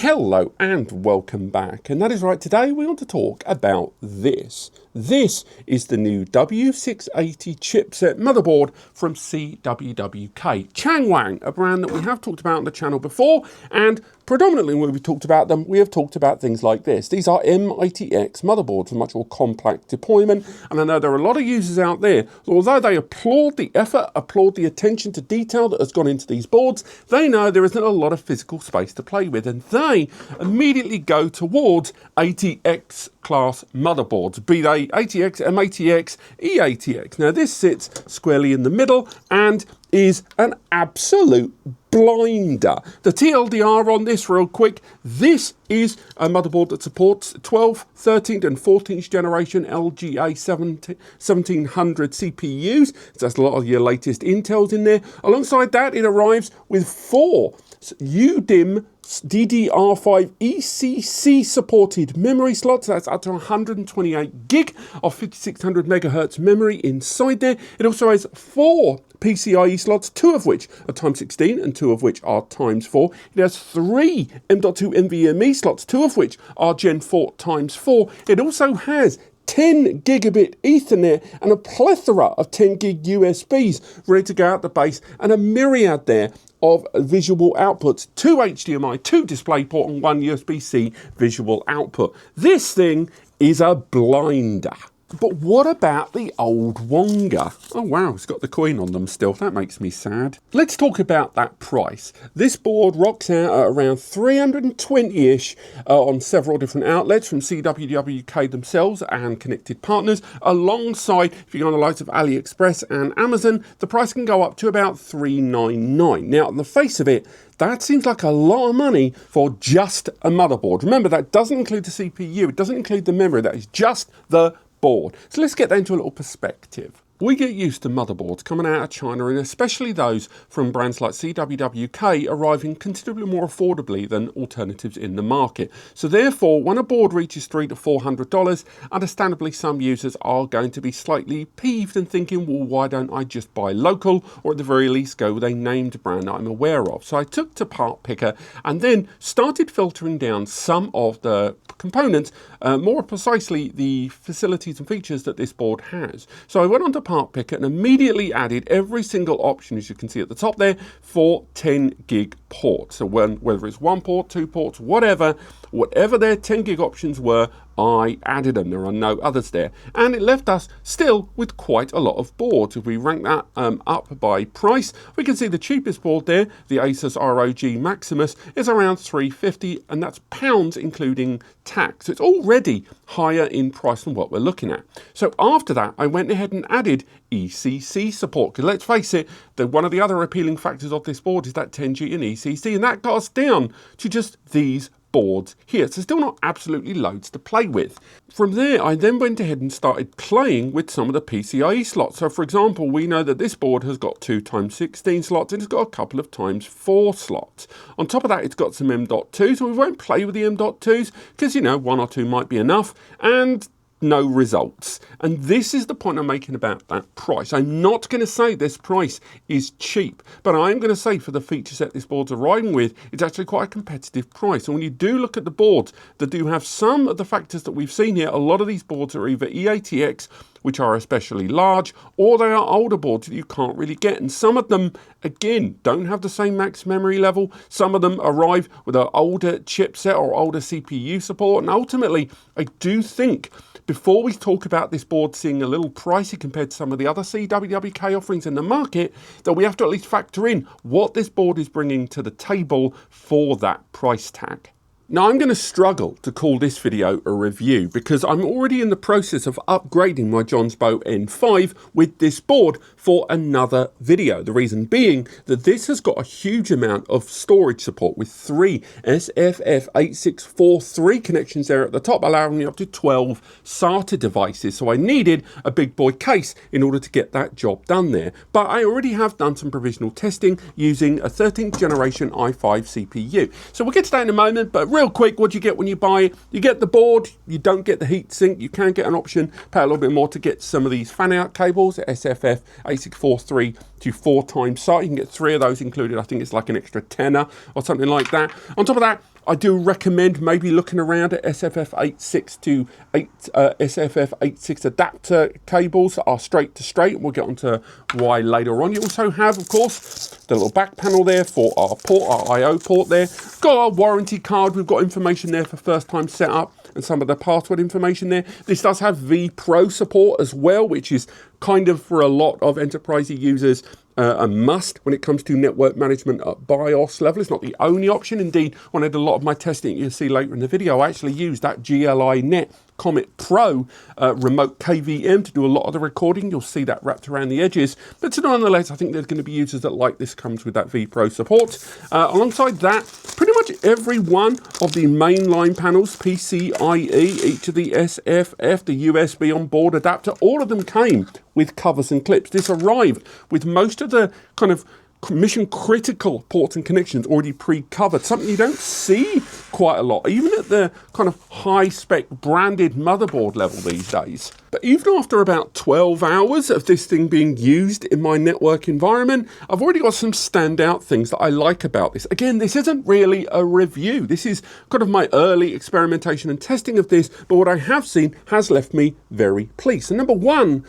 Hello and welcome back, and that is right, today we want to talk about this. This is the new W680 chipset motherboard from CWWK. Changwang, a brand that we have talked about on the channel before, and predominantly when we've talked about them, we have talked about things like this. These are MITX motherboards with much more compact deployment, and I know there are a lot of users out there, although they applaud the effort, applaud the attention to detail that has gone into these boards, they know there isn't a lot of physical space to play with, and they immediately go towards ATX class motherboards, be they ATX, MATX, EATX. Now this sits squarely in the middle and is an absolute blinder. The TLDR on this real quick, this is a motherboard that supports 12th, 13th and 14th generation LGA 1700 CPUs. So that's a lot of your latest Intels in there. Alongside that, it arrives with 4 UDIM DDR5 ECC supported memory slots. That's up to 128 gig of 5600 megahertz memory inside there. It also has 4 PCIe slots, 2 of which are ×16 and 2 of which are ×4. It has 3 M.2 NVMe slots, 2 of which are Gen4 ×4. It also has 10 gigabit Ethernet and a plethora of 10 gig USBs ready to go out the base, and a myriad there of visual outputs, 2 HDMI, 2 DisplayPort and 1 USB-C visual output. This thing is a blinder. But what about the old Wonga? Oh wow, it's got the coin on them still. That makes me sad. Let's talk about that price. This board rocks out at around 320-ish on several different outlets from CWWK themselves and connected partners. Alongside, if you go on the likes of AliExpress and Amazon, the price can go up to about $399. Now, on the face of it, that seems like a lot of money for just a motherboard. Remember, that doesn't include the CPU. It doesn't include the memory. That is just the board. So let's get that into a little perspective. We get used to motherboards coming out of China, and especially those from brands like CWWK arriving considerably more affordably than alternatives in the market. So therefore, when a board reaches $300 to $400, understandably some users are going to be slightly peeved and thinking, well, why don't I just buy local, or at the very least go with a named brand that I'm aware of? So I took to Part Picker and then started filtering down some of the components, more precisely the facilities and features that this board has. So I went on to Part Picker and immediately added every single option, as you can see at the top there, for 10 gig ports. So whether it's 1 port, 2 ports, whatever their 10 gig options were, I added them. There are no others there. And it left us still with quite a lot of boards. If we rank that up by price, we can see the cheapest board there, the Asus ROG Maximus, is around $350, and that's pounds including tax. So it's already higher in price than what we're looking at. So after that, I went ahead and added ECC support, because let's face it, one of the other appealing factors of this board is that 10G and ECC, and that got us down to just these boards here. So still not absolutely loads to play with. From there, I then went ahead and started playing with some of the PCIe slots. So for example, we know that this board has got 2 ×16 slots, and it's got a couple of ×4 slots. On top of that, it's got some M.2, so we won't play with the M.2s because, you know, 1 or 2 might be enough, and no results. And this is the point I'm making about that price. I'm not going to say this price is cheap, but I am going to say for the feature set this board's arriving with, it's actually quite a competitive price. And when you do look at the boards that do have some of the factors that we've seen here, a lot of these boards are either EATX, which are especially large, or they are older boards that you can't really get. And some of them, again, don't have the same max memory level. Some of them arrive with an older chipset or older CPU support. And ultimately, I do think before we talk about this board seeing a little pricey compared to some of the other CWWK offerings in the market, that we have to at least factor in what this board is bringing to the table for that price tag. Now, I'm going to struggle to call this video a review because I'm already in the process of upgrading my Jonsbo N5 with this board for another video. The reason being that this has got a huge amount of storage support with 3 SFF8643 connections there at the top, allowing me up to 12 SATA devices. So I needed a big boy case in order to get that job done there. But I already have done some provisional testing using a 13th generation i5 CPU. So we'll get to that in a moment, but real quick, what do you get when you buy it? You get the board, you don't get the heatsink. You can get an option, pay a little bit more to get some of these fan out cables, SFF 8643 to 4 times SATA. You can get 3 of those included. I think it's like an extra tenner or something like that. On top of that, I do recommend maybe looking around at SFF86 to SFF86 adapter cables that are straight to straight. We'll get onto why later on. You also have, of course, the little back panel there for our port, our I/O port there. Got our warranty card. We've got information there for first time setup and some of the password information there. This does have VPro support as well, which is kind of for a lot of enterprise users a must when it comes to network management at BIOS level. It's not the only option. Indeed, when I did a lot of my testing, you'll see later in the video, I actually used that GLI Net Comet Pro remote KVM to do a lot of the recording. You'll see that wrapped around the edges. But nonetheless, I think there's going to be users that like this comes with that VPro support. Alongside that, pretty much every one of the mainline panels, PCIe, each of the SFF, the USB on-board adapter, all of them came with covers and clips. This arrived with most of the kind of mission critical ports and connections already pre-covered, something you don't see quite a lot, even at the kind of high spec branded motherboard level these days. But even after about 12 hours of this thing being used in my network environment, I've already got some standout things that I like about this. Again, this isn't really a review. This is kind of my early experimentation and testing of this, but what I have seen has left me very pleased. So number one,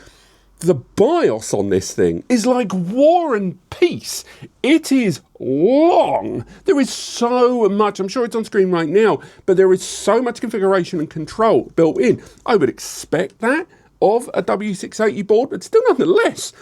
the BIOS on this thing is like War and Peace. It is long. There is so much, I'm sure it's on screen right now, but there is so much configuration and control built in. I would expect that of a W680 board, but still nonetheless,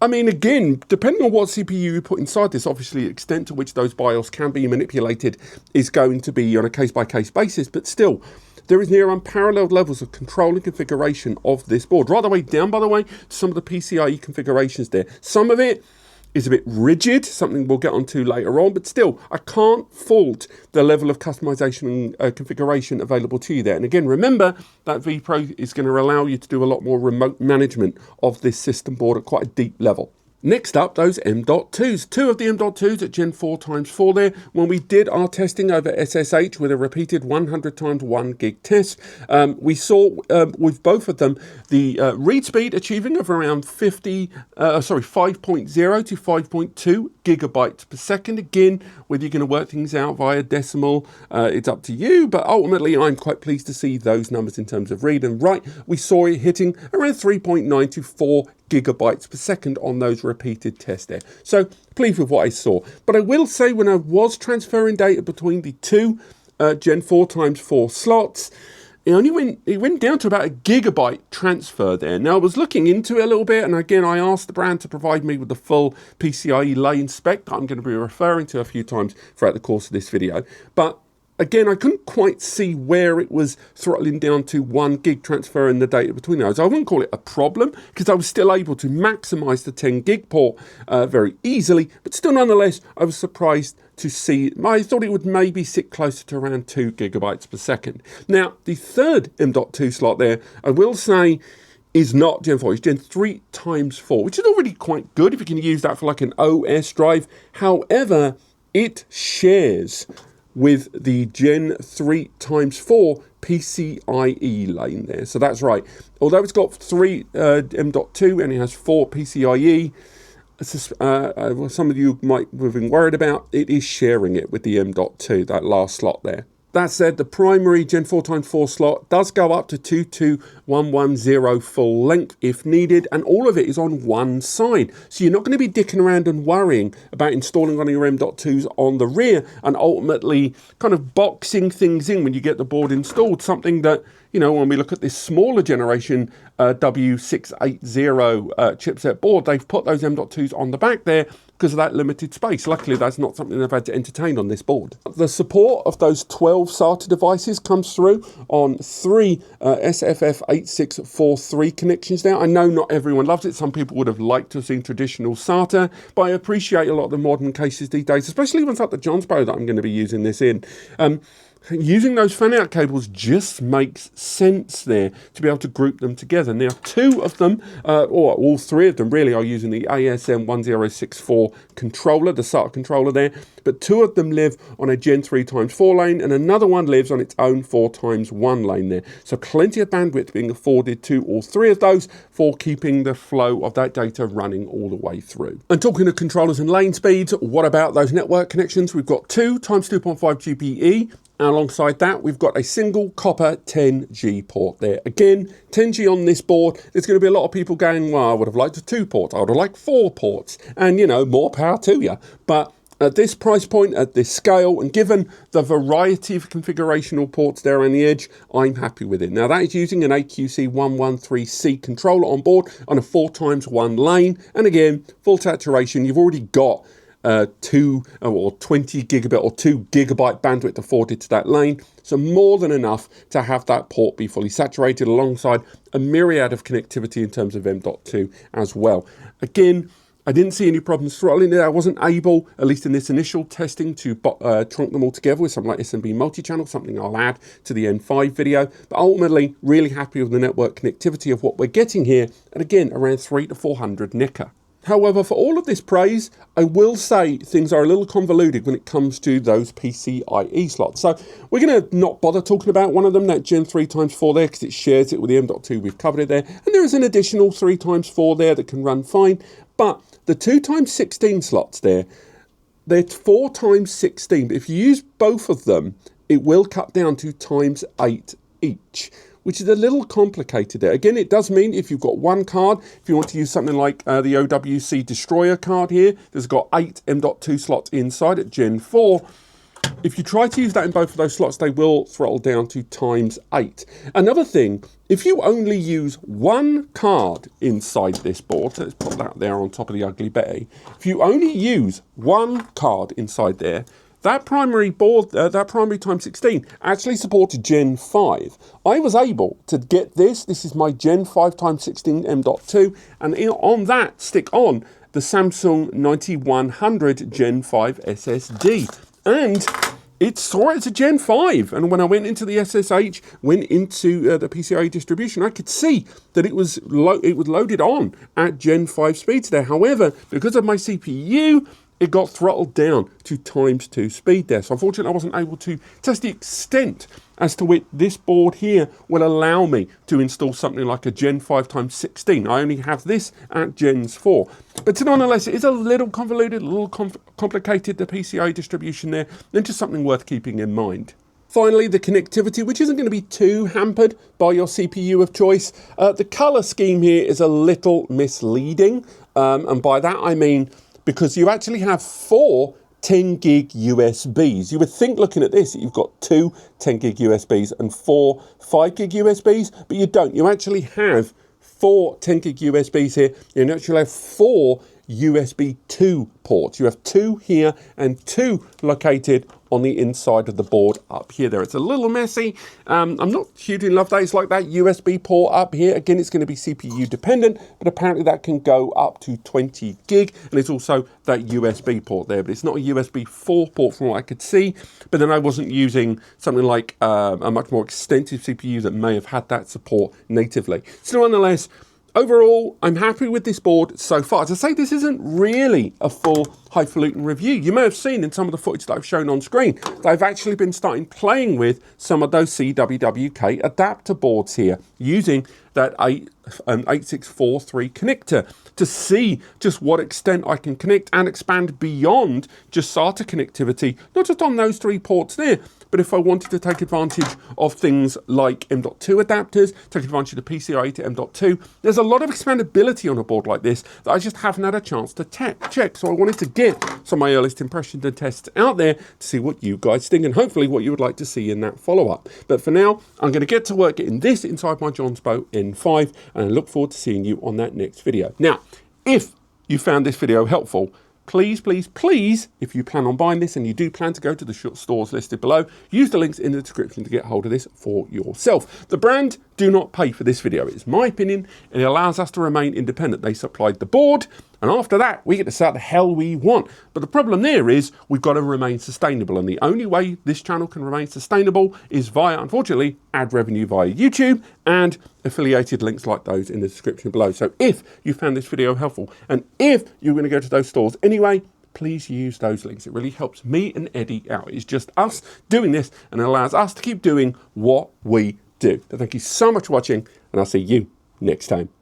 I mean, again, depending on what CPU you put inside this, obviously the extent to which those BIOS can be manipulated is going to be on a case-by-case basis, but still, there is near unparalleled levels of control and configuration of this board. Right the way down, by the way, to some of the PCIe configurations there. Some of it is a bit rigid, something we'll get onto later on, but still, I can't fault the level of customization and configuration available to you there. And again, remember that VPro is going to allow you to do a lot more remote management of this system board at quite a deep level. Next up, those M.2s. Two of the M.2s at Gen4x4 there. When we did our testing over SSH with a repeated 100 times 1 gig test, we saw with both of them the read speed achieving of around 5.0 to 5.2 gigabytes per second. Again, whether you're going to work things out via decimal, it's up to you, but ultimately I'm quite pleased to see those numbers in terms of read and write. We saw it hitting around 3.9 to 4 gigabytes per second on those repeated tests there. So pleased with what I saw. But I will say when I was transferring data between the two Gen 4x4 slots, it went down to about a gigabyte transfer there. Now I was looking into it a little bit, and again I asked the brand to provide me with the full PCIe lane spec that I'm going to be referring to a few times throughout the course of this video. But again, I couldn't quite see where it was throttling down to 1 gig transferring the data between those. I wouldn't call it a problem because I was still able to maximize the 10 gig port very easily, but still nonetheless, I was surprised to see, I thought it would maybe sit closer to around 2 gigabytes per second. Now, the third M.2 slot there, I will say, is not Gen 4, it's Gen 3x4, which is already quite good if you can use that for like an OS drive. However, it shares with the Gen 3x4 PCIe lane there. So that's right. Although it's got 3 M.2 and it has 4 PCIe, some of you might have been worried about, it is sharing it with the M.2, that last slot there. That said, the primary Gen 4x4 slot does go up to 22110 full length if needed, and all of it is on one side. So you're not going to be dicking around and worrying about installing one of your M.2s on the rear and ultimately kind of boxing things in when you get the board installed. Something that, you know, when we look at this smaller generation W680 chipset board, they've put those M.2s on the back there because of that limited space. Luckily, that's not something they've had to entertain on this board. The support of those 12 SATA devices comes through on 3 SFF8643 connections now. I know not everyone loves it. Some people would have liked to have seen traditional SATA, but I appreciate a lot of the modern cases these days, especially ones like the Jonsbo that I'm going to be using this in. using those fan-out cables just makes sense there to be able to group them together. Now, two of them, or all three of them really, are using the ASM1064 controller, the SATA controller there, but two of them live on a Gen 3 x 4 lane, and another one lives on its own 4 x 1 lane there. So plenty of bandwidth being afforded to all three of those for keeping the flow of that data running all the way through. And talking of controllers and lane speeds, what about those network connections? We've got 2 x 2.5 GPE. Alongside that, we've got a single copper 10G port there. Again, 10G on this board. There's going to be a lot of people going, well, I would have liked a 2 port. I would have liked 4 ports. And, you know, more power to you. But at this price point, at this scale, and given the variety of configurational ports there on the edge, I'm happy with it. Now, that is using an AQC113C controller on board on a 4 x 1 lane. And again, full saturation. You've already got 2 or 20 gigabit or 2 gigabyte bandwidth afforded to that lane. So more than enough to have that port be fully saturated alongside a myriad of connectivity in terms of M.2 as well. Again, I didn't see any problems throttling it. I wasn't able, at least in this initial testing, to trunk them all together with something like SMB multi-channel, something I'll add to the N5 video. But ultimately, really happy with the network connectivity of what we're getting here. And again, around 300 to 400 Nika. However, for all of this praise, I will say things are a little convoluted when it comes to those PCIe slots. So we're going to not bother talking about one of them, that Gen 3 x 4 there, because it shares it with the M.2. We've covered it there. And there is an additional 3 x 4 there that can run fine. But the 2 x 16 slots there, they're 4 x 16. But if you use both of them, it will cut down to ×8 each, which is a little complicated there. Again, it does mean if you've got one card, if you want to use something like the OWC Destroyer card here, there's got 8 M.2 slots inside at Gen 4. If you try to use that in both of those slots, they will throttle down to ×8. Another thing, if you only use one card inside this board, so let's put that there on top of the Ugly Betty. If you only use one card inside there, that primary board, that primary ×16 actually supports Gen 5. I was able to get this. This is my Gen 5 ×16 M.2, and on that stick on the Samsung 9100 Gen 5 SSD. And it saw it as a Gen 5. And when I went into the SSH, went into the PCIe distribution, I could see that it was loaded on at Gen 5 speeds there. However, because of my CPU, it got throttled down to ×2 speed there. So unfortunately, I wasn't able to test the extent as to which this board here will allow me to install something like a Gen 5 ×16. I only have this at Gen 4. But nonetheless, it is a little convoluted, a little complicated, the PCIe distribution there, and just something worth keeping in mind. Finally, the connectivity, which isn't going to be too hampered by your CPU of choice. The color scheme here is a little misleading. And by that, I mean, because you actually have 4 10 gig USBs. You would think, looking at this, that you've got 2 10 gig USBs and 4 5 gig USBs, but you don't. You actually have 4 10 gig USBs here. You actually have 4 USB 2 ports. You have 2 here and 2 located on the inside of the board up here there. It's a little messy. I'm not hugely in love that. It's like that USB port up here. Again, it's going to be CPU dependent, but apparently that can go up to 20 gig. And it's also that USB port there, but it's not a USB 4 port from what I could see. But then I wasn't using something like a much more extensive CPU that may have had that support natively. So nonetheless, overall, I'm happy with this board so far. As I say, this isn't really a full highfalutin review. You may have seen in some of the footage that I've shown on screen that I've actually been starting playing with some of those CWWK adapter boards here using that 8643 connector to see just what extent I can connect and expand beyond just SATA connectivity, not just on those 3 ports there, but if I wanted to take advantage of things like M.2 adapters, take advantage of the PCIe to M.2, there's a lot of expandability on a board like this that I just haven't had a chance to check. So I wanted to get some of my earliest impressions and tests out there to see what you guys think and hopefully what you would like to see in that follow-up. But for now, I'm going to get to work getting this inside my Jonsbo N5, and I look forward to seeing you on that next video. Now, if you found this video helpful, please, please, please, if you plan on buying this and you do plan to go to the stores listed below, use the links in the description to get hold of this for yourself. The brand do not pay for this video. It's my opinion, and it allows us to remain independent. They supplied the board. And after that, we get to start the hell we want. But the problem there is we've got to remain sustainable. And the only way this channel can remain sustainable is via, unfortunately, ad revenue via YouTube and affiliated links like those in the description below. So if you found this video helpful and if you're going to go to those stores anyway, please use those links. It really helps me and Eddie out. It's just us doing this and it allows us to keep doing what we do. So thank you so much for watching and I'll see you next time.